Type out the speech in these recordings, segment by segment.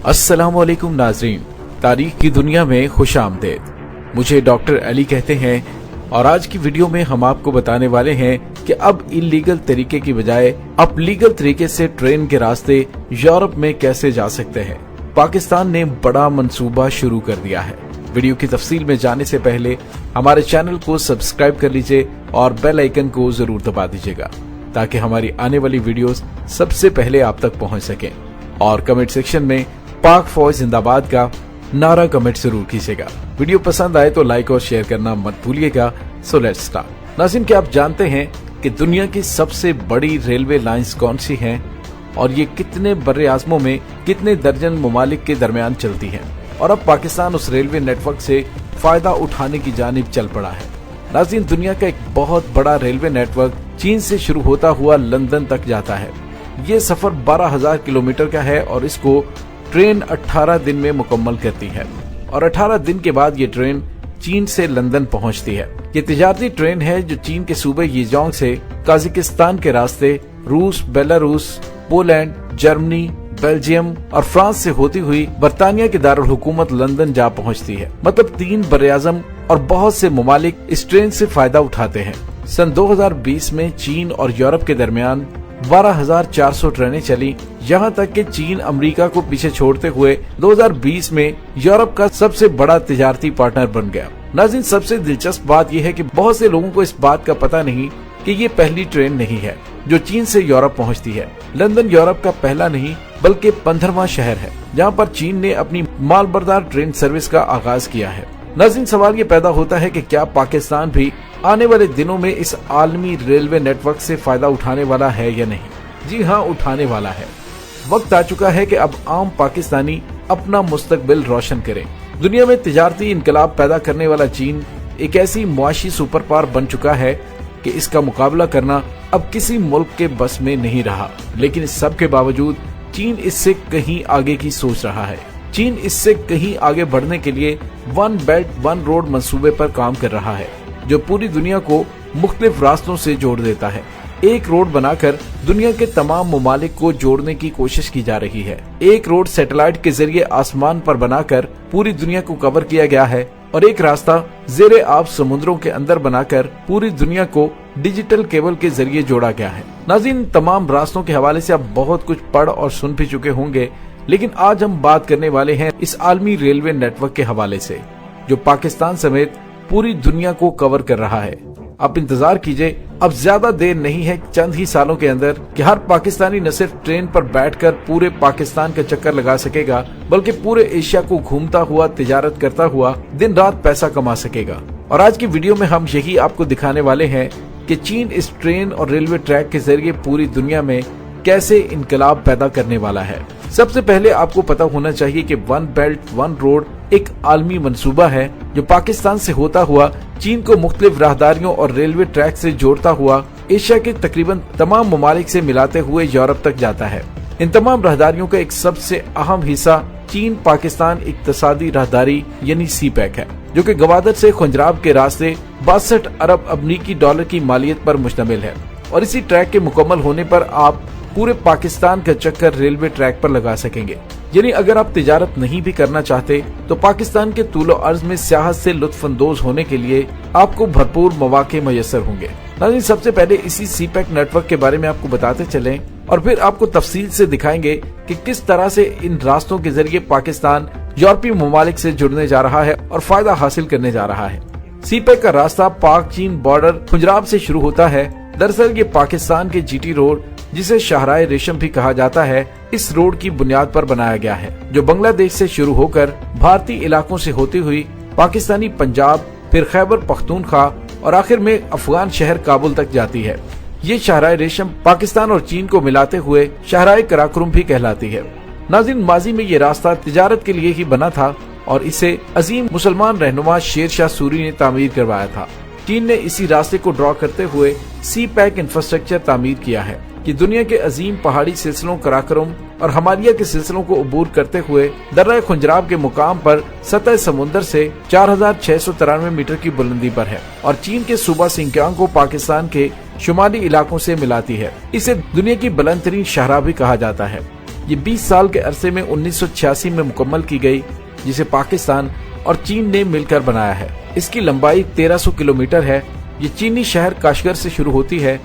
अस्सलाम वालेकुम नाज़रीन, तारीख की दुनिया में खुश आमदेद। मुझे डॉक्टर अली कहते हैं और आज की वीडियो में हम आपको बताने वाले हैं कि अब इलीगल तरीके की बजाय आप लीगल तरीके से ट्रेन के रास्ते यूरोप में कैसे जा सकते हैं। पाकिस्तान ने बड़ा मंसूबा शुरू कर दिया है। वीडियो की तफसील में जाने से पहले हमारे चैनल को सब्सक्राइब कर लीजिए और बेल आइकन को जरूर दबा दीजिएगा ताकि हमारी आने वाली वीडियोस सबसे पहले आप तक पहुंच सकें। और कमेंट सेक्शन में पाक फौज जिंदाबाद का नारा कमेंट जरूर कीजिएगा। वीडियो पसंद आए तो लाइक और शेयर करना मत भूलिएगा। So let's start. नाज़रीन, क्या आप जानते हैं कि दुनिया की सबसे बड़ी रेलवे लाइंस कौन सी हैं और ये कितने बर्रे आज़मों में कितने दर्जन ममालिक के दरमियान चलती हैं? और अब पाकिस्तान उस रेलवे नेटवर्क से फायदा उठाने की जानिब चल पड़ा है। नाज़रीन, दुनिया का एक बहुत बड़ा रेलवे नेटवर्क चीन से शुरू होता हुआ लंदन तक जाता है। ये सफर 12,000 किलोमीटर का है और इसको ट्रेन 18 दिन में मुकम्मल करती है और 18 दिन के बाद ये ट्रेन चीन से लंदन पहुंचती है। ये तिजारती ट्रेन है जो चीन के सूबे यीजोंग से काजाकिस्तान के रास्ते रूस, बेलारूस, पोलैंड, जर्मनी, बेल्जियम और फ्रांस से होती हुई बरतानिया के दारुल हुकूमत लंदन जा पहुंचती है। मतलब 3 बर्रे-ए-आज़म और बहुत से ममालिक इस ट्रेन से फायदा उठाते हैं। सन 2020 में चीन और यूरोप के दरमियान 12,400 ट्रेनें चली। यहाँ तक कि चीन अमेरिका को पीछे छोड़ते हुए 2020 में यूरोप का सबसे बड़ा तिजारती पार्टनर बन गया। नाज़रीन, सबसे दिलचस्प बात यह है कि बहुत से लोगों को इस बात का पता नहीं कि ये पहली ट्रेन नहीं है जो चीन से यूरोप पहुंचती है। लंदन यूरोप का पहला नहीं बल्कि 15वां शहर है जहां पर चीन ने अपनी मालबरदार ट्रेन सर्विस का आगाज किया है। नाज़रीन, सवाल ये पैदा होता है कि क्या पाकिस्तान भी आने वाले दिनों में इस आलमी रेलवे नेटवर्क से फायदा उठाने वाला है या नहीं? जी हाँ, उठाने वाला है। वक्त आ चुका है कि अब आम पाकिस्तानी अपना मुस्तकबिल रोशन करें। दुनिया में तिजारती इनकलाब पैदा करने वाला चीन एक ऐसी मुआशी सुपर पावर बन चुका है कि इसका मुकाबला करना अब किसी मुल्क के बस में नहीं रहा। लेकिन इस सब के बावजूद चीन इससे कहीं आगे की सोच रहा है। चीन इससे कहीं आगे बढ़ने के लिए वन बेल्ट वन रोड मंसूबे पर काम कर रहा है जो पूरी दुनिया को मुख्तलिफ रास्तों से जोड़ देता है। एक रोड बनाकर दुनिया के तमाम ममालिक को जोड़ने की कोशिश की जा रही है। एक रोड सैटेलाइट के जरिए आसमान पर बनाकर पूरी दुनिया को कवर किया गया है और एक रास्ता ज़ेरे आब समुद्रों के अंदर बनाकर पूरी दुनिया को डिजिटल केबल के जरिए जोड़ा गया है। नाज़रीन, तमाम रास्तों के हवाले से आप बहुत कुछ पढ़ और सुन भी चुके होंगे, लेकिन आज हम बात करने वाले हैं इस आलमी रेलवे नेटवर्क के हवाले से जो पाकिस्तान समेत पूरी दुनिया को कवर कर रहा है। आप इंतजार कीजिए, अब ज्यादा देर नहीं है चंद ही सालों के अंदर कि हर पाकिस्तानी न सिर्फ ट्रेन पर बैठकर पूरे पाकिस्तान का चक्कर लगा सकेगा बल्कि पूरे एशिया को घूमता हुआ तिजारत करता हुआ दिन रात पैसा कमा सकेगा। और आज की वीडियो में हम यही आपको दिखाने वाले हैं कि चीन इस ट्रेन और रेलवे ट्रैक के जरिए पूरी दुनिया में कैसे इनकलाब पैदा करने वाला है। सबसे पहले आपको पता होना चाहिए कि वन बेल्ट वन रोड एक आलमी मंसूबा है जो पाकिस्तान से होता हुआ चीन को मुख्तलिफ राहदारियों और रेलवे ट्रैक से जोड़ता हुआ एशिया के तकरीबन तमाम ममालिक से मिलाते हुए यूरोप तक जाता है। इन तमाम राहदारियों का एक सबसे अहम हिस्सा चीन पाकिस्तान इक्तसादी राहदारी यानी सीपैक है जो कि गवादर से खुंजराब के रास्ते 62 अरब अमरीकी डॉलर की मालियत पर मुश्तमिल है। और इसी ट्रैक के मुकम्मल होने पर आप पूरे पाकिस्तान का चक्कर रेलवे ट्रैक पर लगा सकेंगे। यानी अगर आप तिजारत नहीं भी करना चाहते तो पाकिस्तान के तूलो अर्ज में सियाहत से लुत्फानंदोज होने के लिए आपको भरपूर मौके मयसर होंगे। नाज़रीन, सबसे पहले इसी सीपैक नेटवर्क के बारे में आपको बताते चलें और फिर आपको तफसील से दिखाएंगे कि किस तरह से इन रास्तों के जरिए पाकिस्तान यूरोपीय ममालिक से जुड़ने जा रहा है और फायदा हासिल करने जा रहा है। सीपैक का रास्ता पाक चीन बॉर्डर खुंजराब से शुरू होता है। दरअसल ये पाकिस्तान के जीटी रोड जिसे शाहराए रेशम भी कहा जाता है, इस रोड की बुनियाद पर बनाया गया है जो बांग्लादेश से शुरू होकर भारतीय इलाकों से होती हुई पाकिस्तानी पंजाब, फिर खैबर पख्तूनख्वा और आखिर में अफगान शहर काबुल तक जाती है। ये शाहराए रेशम पाकिस्तान और चीन को मिलाते हुए शाहराए कराकुरम भी कहलाती है। नाज़रीन, माजी में ये रास्ता तिजारत के लिए ही बना था और इसे अजीम मुसलमान रहनुमा शेर शाह सूरी ने तामीर करवाया था। चीन ने इसी रास्ते को ड्रॉ करते हुए सीपैक इंफ्रास्ट्रक्चर तामीर किया है कि दुनिया के अजीम पहाड़ी सिलसिलों कराकोरम और हिमालय के सिलसिलों को अबूर करते हुए दर्रा खुंजराब के मुकाम पर सतह समुद्र से 4693 मीटर की बुलंदी पर है और चीन के सूबा सिंकियांग को पाकिस्तान के शुमाली इलाकों से मिलाती है। इसे दुनिया की बुलंद तरीन शाहराह भी कहा जाता है। ये 20 साल के अरसे में 1986 में मुकम्मल की गई, जिसे पाकिस्तान और चीन ने मिलकर बनाया है। इसकी लंबाई 1300 किलोमीटर है। ये चीनी शहर काशगर से शुरू होती है,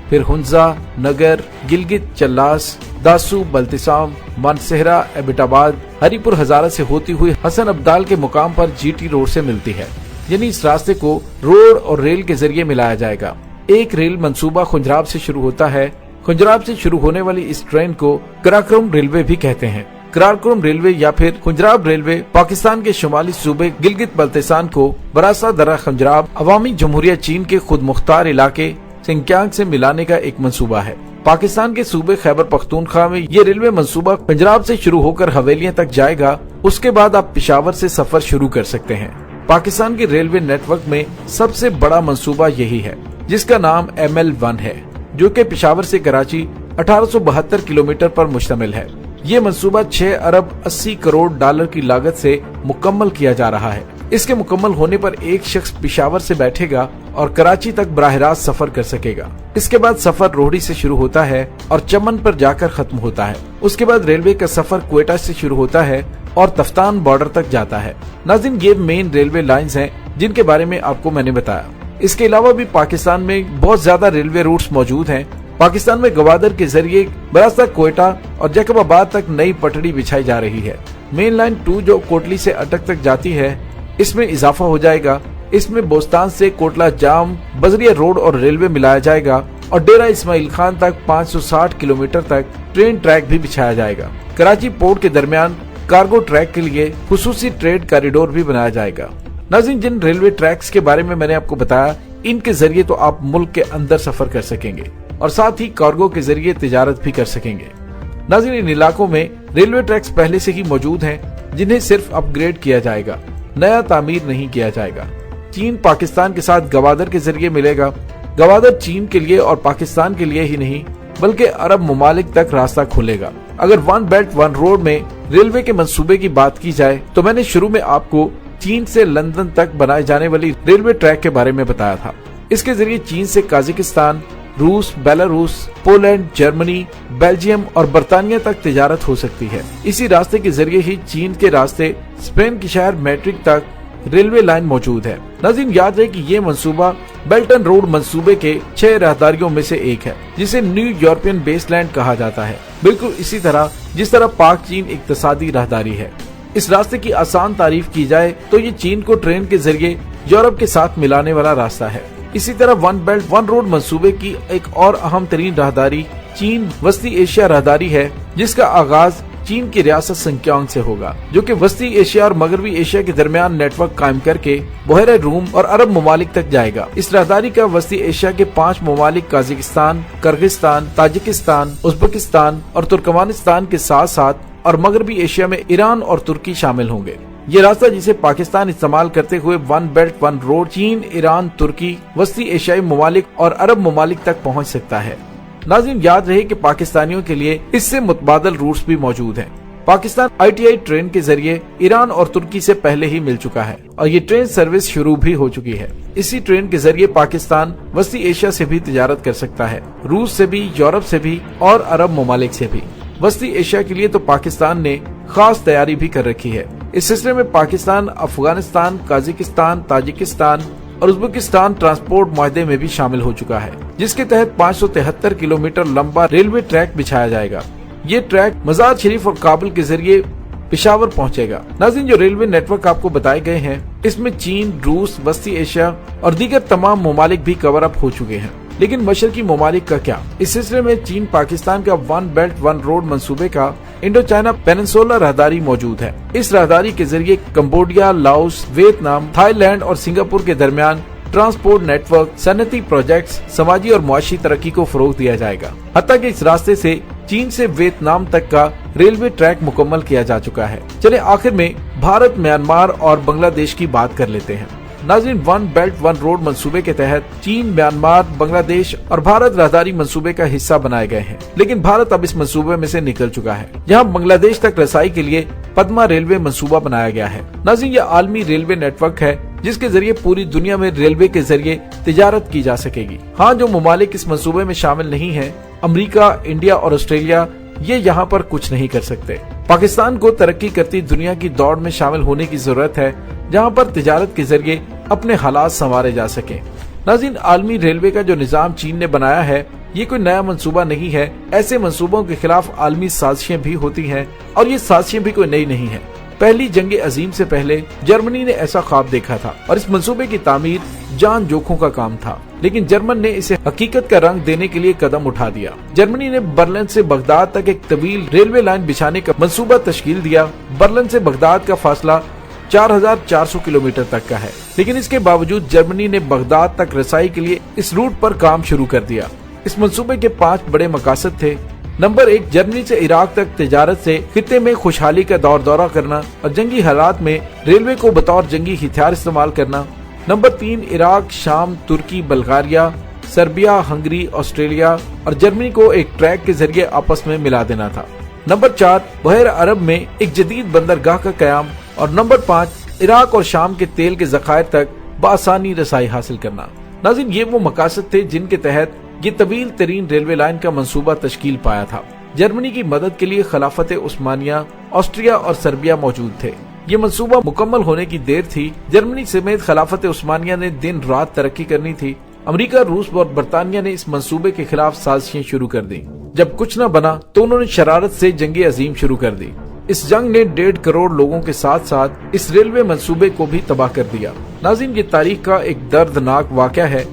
फिर हुंजा, नगर, गिलगित, चल्लास, दासू, बल्तिसाम, मानसेहरा, एबटाबाद, हरीपुर हजारा से होती हुई हसन अब्दाल के मुकाम पर जीटी रोड से मिलती है। यानी इस रास्ते को रोड और रेल के जरिए मिलाया जाएगा। एक रेल मंसूबा खुंजराब से शुरू होता है। खुंजराब से शुरू होने वाली इस ट्रेन को कराकोरम रेलवे भी कहते हैं। कराकोरम रेलवे या फिर खुंजराब रेलवे पाकिस्तान के शुमाली सूबे गिलगित बल्तिस्तान को बरासा दर्रा खुंजराब अवामी जमहूरिया चीन के खुद मुख्तार इलाके सिंकियांग से मिलाने का एक मंसूबा है। पाकिस्तान के सूबे खैबर पख्तूनख्वा में ये रेलवे मंसूबा पंजाब से शुरू होकर हवेलियां तक जाएगा। उसके बाद आप पेशावर से सफर शुरू कर सकते हैं। पाकिस्तान के रेलवे नेटवर्क में सबसे बड़ा मंसूबा यही है, जिसका नाम ML1 है, जो कि पेशावर से कराची 1872 किलोमीटर पर मुश्तमिल है। ये मंसूबा 6 अरब 80 करोड़ डॉलर की लागत से मुकम्मल किया जा रहा है। इसके मुकम्मल होने पर एक शख्स पेशावर से बैठेगा और कराची तक बराह रास्त सफर कर सकेगा। इसके बाद सफर रोहड़ी से शुरू होता है और चमन पर जाकर खत्म होता है। उसके बाद रेलवे का सफर क्वेटा से शुरू होता है और तफ्तान बॉर्डर तक जाता है। नाज़रीन, ये मेन रेलवे लाइंस हैं जिनके बारे में आपको मैंने बताया। इसके अलावा भी पाकिस्तान में बहुत ज्यादा रेलवे रूट्स मौजूद हैं। पाकिस्तान में गवादर के जरिए बरास्ता कोयटा और जैकबाबाद तक नई पटड़ी बिछाई जा रही है। मेन लाइन 2 जो कोटली से अटक तक जाती है, इसमें इजाफा हो जाएगा। इसमें बोस्तान से कोटला जाम, बजरिया रोड और रेलवे मिलाया जाएगा और डेरा इस्माइल खान तक 560 किलोमीटर तक ट्रेन ट्रैक भी बिछाया जाएगा। कराची पोर्ट के दरमियान कार्गो ट्रैक के लिए खुसूसी ट्रेड कॉरिडोर भी बनाया जाएगा। नाज़रीन, जिन रेलवे ट्रैक्स के बारे में मैंने आपको बताया, इनके जरिए तो आप मुल्क के अंदर सफर कर सकेंगे और साथ ही कार्गो के जरिए तिजारत भी कर सकेंगे। नाज़रीन, इन इलाकों में रेलवे ट्रैक्स पहले से ही मौजूद हैं, जिन्हें सिर्फ अपग्रेड किया जाएगा, नया तामीर नहीं किया जाएगा। चीन पाकिस्तान के साथ गवादर के जरिए मिलेगा। गवादर चीन के लिए और पाकिस्तान के लिए ही नहीं बल्कि अरब ममालिक तक रास्ता खुलेगा। अगर वन बेल्ट वन रोड में रेलवे के मंसूबे की बात की जाए तो मैंने शुरू में आपको चीन से लंदन तक बनाए जाने वाली रेलवे ट्रैक के बारे में बताया था। इसके जरिए चीन से काजाकिस्तान, रूस, बेलारूस, पोलैंड, जर्मनी, बेल्जियम और बर्तानिया तक तिजारत हो सकती है। इसी रास्ते के जरिए ही चीन के रास्ते स्पेन के शहर मैड्रिड तक रेलवे लाइन मौजूद है। नाज़रीन, याद रहे कि ये मंसूबा बेल्ट एंड रोड मंसूबे के 6 राहदारियों में से एक है, जिसे न्यू यूरोपियन बेसलैंड कहा जाता है। बिल्कुल इसी तरह जिस तरह पाक चीन इक्तिसादी राहदारी है। इस रास्ते की आसान तारीफ की जाए तो ये चीन को ट्रेन के जरिए यूरोप के साथ मिलाने वाला रास्ता है। इसी तरह वन बेल्ट वन रोड मंसूबे की एक और अहम तरीन राहदारी चीन वस्ती एशिया राहदारी है, जिसका आगाज चीन की रियासत सिंकियांग से होगा, जो कि वस्ती एशिया और मगरबी एशिया के दरमियान नेटवर्क कायम करके बहरा रूम और अरब ममालिक तक जाएगा। इस राहदारी का वस्ती एशिया के 5 ममालिक काजाकिस्तान, किर्गिस्तान, ताजिकिस्तान, उज्बेकिस्तान और तुर्कमानिस्तान के साथ साथ और मगरबी एशिया में ईरान और तुर्की शामिल होंगे। ये रास्ता जिसे पाकिस्तान इस्तेमाल करते हुए वन बेल्ट वन रोड चीन, ईरान, तुर्की, वस्ती एशियाई ममालिक और अरब ममालिक तक पहुँच सकता है। नाज़रीन, याद रहे कि पाकिस्तानियों के लिए इससे मुतबादल रूट्स भी मौजूद हैं। पाकिस्तान ITI ट्रेन के जरिए ईरान और तुर्की से पहले ही मिल चुका है और ये ट्रेन सर्विस शुरू भी हो चुकी है। इसी ट्रेन के जरिए पाकिस्तान वस्ती एशिया से भी तिजारत कर सकता है, रूस से भी, यूरोप से भी और अरब ममालिक से भी। वस्ती एशिया के लिए तो पाकिस्तान ने खास तैयारी भी कर रखी है। इस सिलसिले में पाकिस्तान अफगानिस्तान, काजाकिस्तान, ताजिकिस्तान और उज्बेकिस्तान ट्रांसपोर्ट मुआहदे में भी शामिल हो चुका है, जिसके तहत 573 किलोमीटर लंबा रेलवे ट्रैक बिछाया जाएगा। ये ट्रैक मजार शरीफ और काबुल के जरिए पेशावर पहुंचेगा। नाज़रीन, जो रेलवे नेटवर्क आपको बताए गए हैं, इसमें चीन, रूस, वस्ती एशिया और दीगर तमाम ममालिक भी कवर अप हो चुके हैं। लेकिन मशरकी ममालिक का क्या? इस सिलसिले में चीन पाकिस्तान का वन बेल्ट वन रोड मंसूबे का इंडो चाइना पेनिनसुला राहदारी मौजूद है। इस राहदारी के जरिए कंबोडिया, लाओस, वियतनाम, थाईलैंड और सिंगापुर के दरमियान ट्रांसपोर्ट नेटवर्क, सनती प्रोजेक्ट्स, समाजी और मुआशी तरक्की को फरोग दिया जाएगा। हत्ता कि इस रास्ते से चीन से वियतनाम तक का रेलवे ट्रैक मुकम्मल किया जा चुका है। चले आखिर में भारत, म्यांमार और बांग्लादेश की बात कर लेते हैं। नाज़रीन, वन बेल्ट वन रोड मंसूबे के तहत चीन, म्यांमार, बांग्लादेश और भारत राहदारी मंसूबे का हिस्सा बनाए गए हैं, लेकिन भारत अब इस मंसूबे में से निकल चुका है। यहाँ बांग्लादेश तक रसाई के लिए पद्मा रेलवे मंसूबा बनाया गया है। नाज़रीन, यह आलमी रेलवे नेटवर्क है جس کے ذریعے پوری دنیا میں ریلوے کے ذریعے تجارت کی جا سکے گی۔ ہاں، جو ممالک اس منصوبے میں شامل نہیں ہیں، امریکہ، انڈیا اور آسٹریلیا، یہ یہاں پر کچھ نہیں کر سکتے۔ پاکستان کو ترقی کرتی دنیا کی دوڑ میں شامل ہونے کی ضرورت ہے، جہاں پر تجارت کے ذریعے اپنے حالات سنوارے جا سکیں۔ ناظرین، عالمی ریلوے کا جو نظام چین نے بنایا ہے، یہ کوئی نیا منصوبہ نہیں ہے۔ ایسے منصوبوں کے خلاف عالمی سازشیں بھی ہوتی ہیں، اور یہ سازشیں بھی کوئی نئی نہیں ہیں۔ پہلی جنگ عظیم سے پہلے جرمنی نے ایسا خواب دیکھا تھا، اور اس منصوبے کی تعمیر جان جوکھوں کا کام تھا، لیکن جرمن نے اسے حقیقت کا رنگ دینے کے لیے قدم اٹھا دیا۔ جرمنی نے برلن سے بغداد تک ایک طویل ریلوے لائن بچھانے کا منصوبہ تشکیل دیا۔ برلن سے بغداد کا فاصلہ 4400 کلومیٹر تک کا ہے، لیکن اس کے باوجود جرمنی نے بغداد تک رسائی کے لیے اس روٹ پر کام شروع کر دیا۔ اس منصوبے کے 5 بڑے مقاصد تھے۔ نمبر 1، جرمنی سے عراق تک تجارت سے خطے میں خوشحالی کا دورہ کرنا اور جنگی حالات میں ریلوے کو بطور جنگی ہتھیار استعمال کرنا۔ نمبر 3، عراق، شام، ترکی، بلغاریہ، سربیا، ہنگری، آسٹریلیا اور جرمنی کو ایک ٹریک کے ذریعے آپس میں ملا دینا تھا۔ نمبر 4، بحیرہ عرب میں ایک جدید بندرگاہ کا قیام، اور نمبر 5، عراق اور شام کے تیل کے ذخائر تک بآسانی رسائی حاصل کرنا۔ ناظرین، یہ وہ مقاصد تھے جن کے تحت یہ طویل ترین ریلوے لائن کا منصوبہ تشکیل پایا تھا۔ جرمنی کی مدد کے لیے خلافت عثمانیہ، آسٹریا اور سربیا موجود تھے۔ یہ منصوبہ مکمل ہونے کی دیر تھی۔ جرمنی سمیت خلافت عثمانیہ نے دن رات ترقی کرنی تھی۔ امریکہ، روس اور برطانیہ نے اس منصوبے کے خلاف سازشیں شروع کر دی۔ جب کچھ نہ بنا تو انہوں نے شرارت سے جنگ عظیم شروع کر دی۔ اس جنگ نے 1.5 کروڑ لوگوں کے ساتھ ساتھ اس ریلوے منصوبے کو بھی تباہ کر دیا۔ ناظرین، یہ تاریخ کا ایک دردناک واقعہ ہے،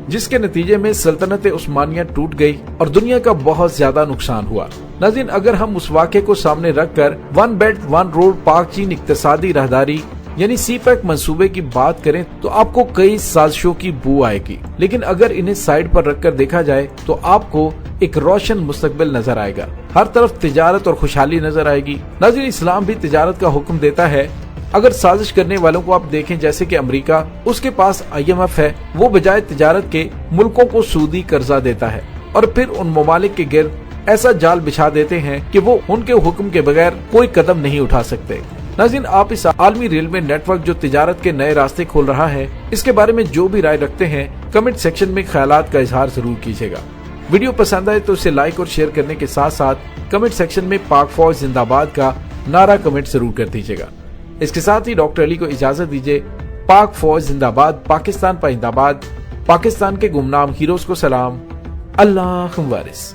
جس کے نتیجے میں سلطنت عثمانیہ ٹوٹ گئی اور دنیا کا بہت زیادہ نقصان ہوا۔ ناظرین، اگر ہم اس واقعے کو سامنے رکھ کر ون بیلٹ ون روڈ پاک چین اقتصادی راہداری یعنی سی پیک منصوبے کی بات کریں تو آپ کو کئی سازشوں کی بو آئے گی، لیکن اگر انہیں سائیڈ پر رکھ کر دیکھا جائے تو آپ کو ایک روشن مستقبل نظر آئے گا۔ ہر طرف تجارت اور خوشحالی نظر آئے گی۔ ناظرین، اسلام بھی تجارت کا حکم دیتا ہے۔ اگر سازش کرنے والوں کو آپ دیکھیں، جیسے کہ امریکہ، اس کے پاس IMF ہے، وہ بجائے تجارت کے ملکوں کو سودی قرضہ دیتا ہے اور پھر ان ممالک کے گرد ایسا جال بچھا دیتے ہیں کہ وہ ان کے حکم کے بغیر کوئی قدم نہیں اٹھا سکتے۔ ناظرین، آپ اس عالمی ریلوے نیٹ ورک جو تجارت کے نئے راستے کھول رہا ہے، اس کے بارے میں جو بھی رائے رکھتے ہیں، کمنٹ سیکشن میں خیالات کا اظہار ضرور کیجیے گا۔ ویڈیو پسند آئے تو اسے لائک اور شیئر کرنے کے ساتھ ساتھ کمنٹ سیکشن میں پاک فوج زندہ باد کا نعرہ کمنٹ ضرور کر دیجیے گا۔ اس کے ساتھ ہی ڈاکٹر علی کو اجازت دیجیے۔ پاک فوج زندہ باد، پاکستان پائندہ باد، پاکستان کے گمنام ہیروز کو سلام، اللہ وارث۔